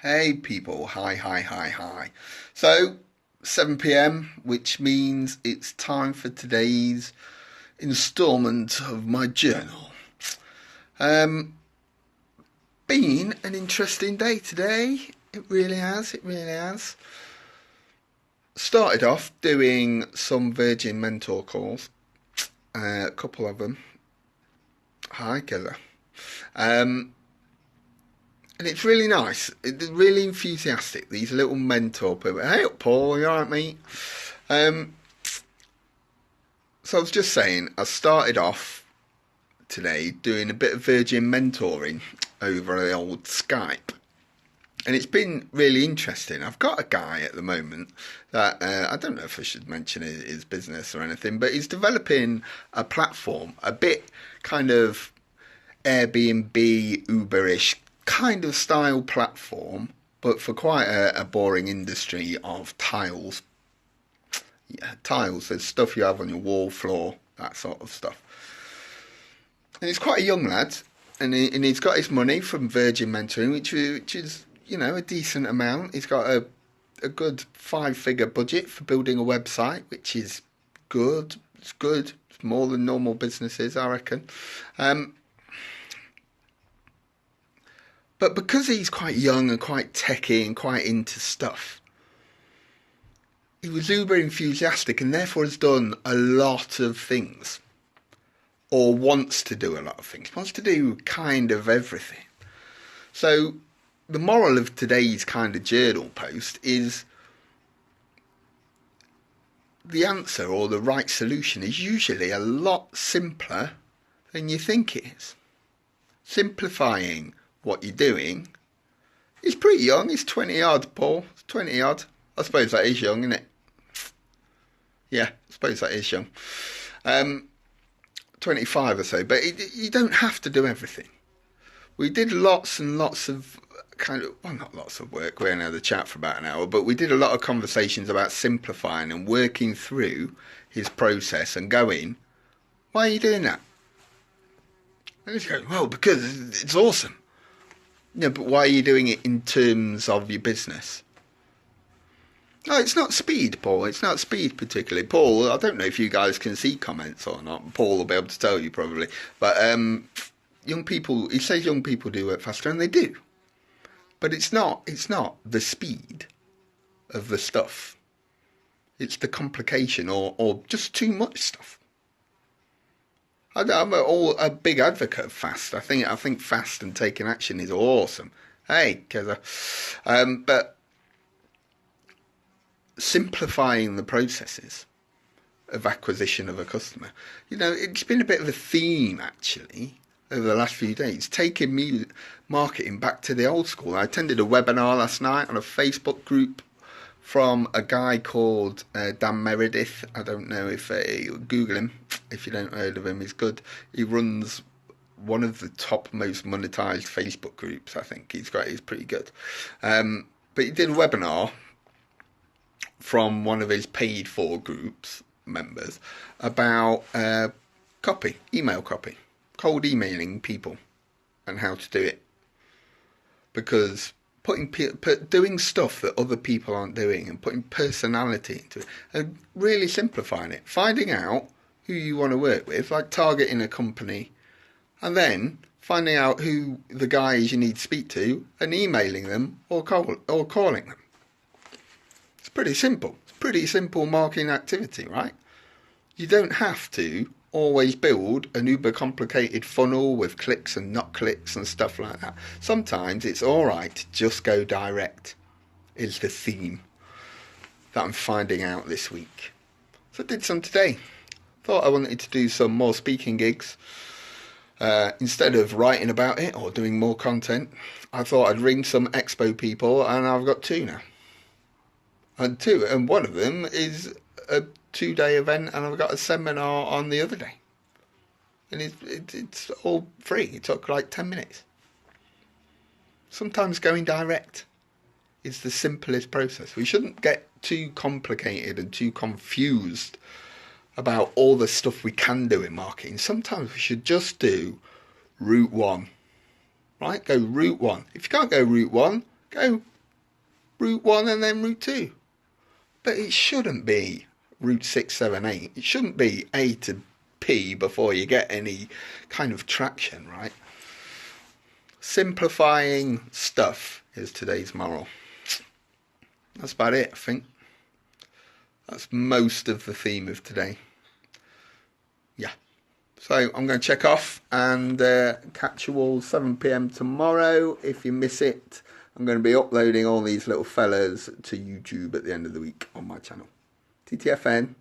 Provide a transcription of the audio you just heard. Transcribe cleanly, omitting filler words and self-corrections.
Hey people, hi. So, 7 p.m., which means it's time for today's instalment of my journal. Um, been an interesting day today. It really has. Started off doing some Virgin Mentor calls, a couple of them. Hi, Killer. Um, and it's really nice. It's really enthusiastic. These little mentor people. Hey, Paul, you alright, mate? Um, so I was just saying, I started off today doing a bit of Virgin mentoring over the old Skype. And it's been really interesting. I've got a guy at the moment that I don't know if I should mention his business or anything, but he's developing a platform, a bit kind of Airbnb, Uberish kind of style platform, but for quite a boring industry of tiles. Yeah, tiles, there's stuff you have on your wall, floor, that sort of stuff. And he's quite a young lad, and he's got his money from Virgin Mentoring, which is, a decent amount. He's got a good 5-figure budget for building a website, which is good. It's good. It's more than normal businesses, I reckon. But because he's quite young and quite techy and quite into stuff, he was uber enthusiastic and therefore has done a lot of things. Or wants to do a lot of things. Wants to do kind of everything. So the moral of today's kind of journal post is the answer or the right solution is usually a lot simpler than you think it is. Simplifying what you're doing is pretty young. It's 20 odd, Paul. It's 20 odd. I suppose that is young, isn't it? Yeah, I suppose that is young. 25 or so, but you don't have to do everything. We did lots and lots of not lots of work, we only had a chat for about an hour, but we did a lot of conversations about simplifying and working through his process and going, why are you doing that? And he's going, well, because it's awesome. Yeah, but why are you doing it in terms of your business? No, it's not speed, Paul. It's not speed particularly. Paul, I don't know if you guys can see comments or not. Paul will be able to tell you probably. But young people, he says young people do work faster, and they do. But it's not the speed of the stuff. It's the complication or just too much stuff. I'm a big advocate of fast. I think fast and taking action is awesome. Hey, Keza. But simplifying the processes of acquisition of a customer, it's been a bit of a theme actually over the last few days, taking me marketing back to the old school. I attended a webinar last night on a Facebook group from a guy called Dan Meredith. I don't know if Google him if you don't heard of him. He's good. He runs one of the top most monetized Facebook groups. I think he's pretty good. But he did a webinar from one of his paid for groups members about email copy, cold emailing people and how to do it. Because doing stuff that other people aren't doing and putting personality into it and really simplifying it, finding out who you want to work with, like targeting a company, and then finding out who the guys you need to speak to and emailing them or calling them. It's pretty simple. It's pretty simple marketing activity, right? You don't have to always build an uber complicated funnel with clicks and not clicks and stuff like that. Sometimes it's alright to just go direct, is the theme that I'm finding out this week. So I did some today. Thought I wanted to do some more speaking gigs. Instead of writing about it or doing more content, I thought I'd ring some expo people, and I've got 2 now. And one of them is a 2-day event, and I've got a seminar on the other day. And it's all free. It took like 10 minutes. Sometimes going direct is the simplest process. We shouldn't get too complicated and too confused about all the stuff we can do in marketing. Sometimes we should just do route 1. Right? Go route 1. If you can't go route 1, go Route 1 and then Route 2. But it shouldn't be Route 6, 7, 8. It shouldn't be A to P before you get any kind of traction, right? Simplifying stuff is today's moral. That's about it, I think. That's most of the theme of today. Yeah. So I'm going to check off and catch you all 7 p.m. tomorrow. If you miss it, I'm going to be uploading all these little fellas to YouTube at the end of the week on my channel. TTFN.